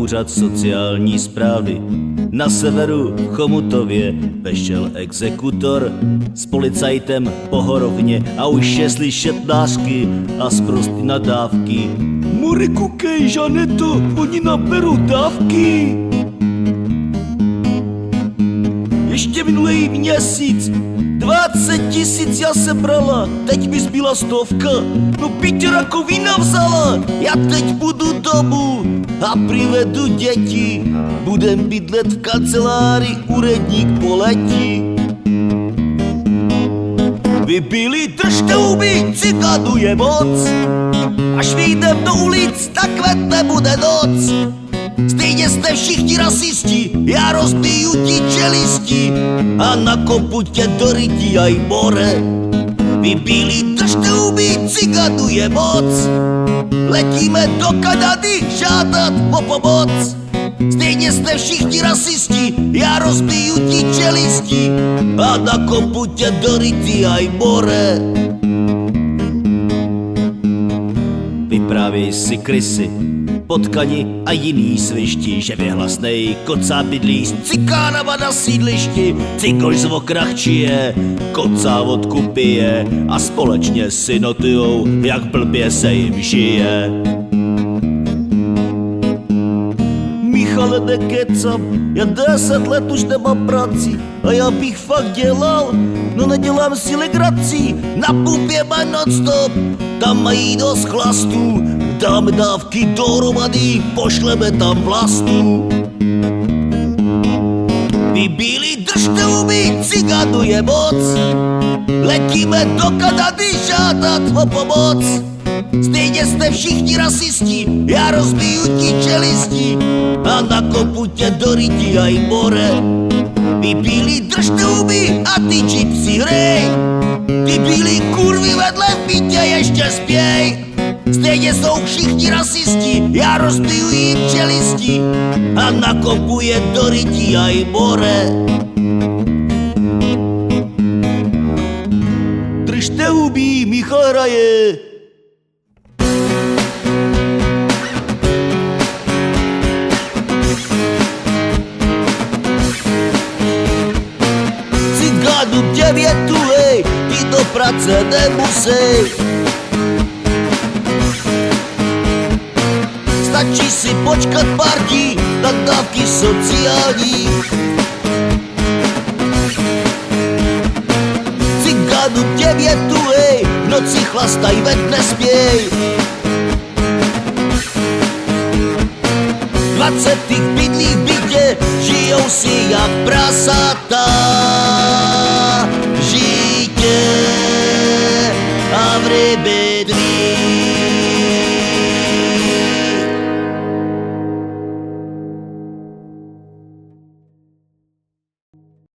úřad sociální správy. Na severu v Chomutově vešel exekutor s policajtem po horovně a už je slyšet nářky a sprostý nadávky. More, koukej, Žaneto, oni naberou dávky. Ještě minulý měsíc 20 000 já sebrala, teď mi zbyla 100. No Pítě rakovina vzala, já teď budu domů a přivedu děti. Budem bydlet v kanceláři, úředník poletí. Vy byli, držte huby, cikádu je moc. Až vyjdem do ulic, tak kvete bude noc. Stejně jste všichni rasisti, já rozbiju ti čelisti a nakopu tě do rytí aj more. Vy bílí, držte huby, ciganu je moc. Letíme do Kanady žádat o pomoc. Stejně jste všichni rasisti, já rozbiju ti čelisti a nakopu tě do rytí aj more. Vyprávěj si krysy, potkani a jiný svišti, že věhlasnej kocá bydlí s cikánama na sídlišti. Cikoš z okrach čije, kocá vodku pije a společně si notujou, jak blbě se jim žije. Michale, nekecam, já 10 let už nemám práci a já bych fakt dělal, no nedělám si legraci. Na pumpě má non-stop, tam mají dost chlastů. Dáme dávky dohromady, pošleme tam vlastu. Vy bílí, držte huby, cigánu je moc. Letíme do Kanady žádat o pomoc. Stejně jste všichni rasisti, já rozbiju ti čelisti a nakopu tě do rytí aj more. Vy bílí, držte huby a ty gypsy hrej. Ty bílí kurvy vedle v bytě ještě spěj. Stejně jsou všichni rasisti, já rozbiju jim čelisti a nakopu je do rytí aj more. Držte huby, Michal hraje. Cigánu 9, hej, ty do práce nemusej. Stačí si počkat pár dní na dávky sociální. Cigánu 9, hej, v noci chlastaj, ve dne spěj. 20 bydlí v bytě, žijou si jak prasata.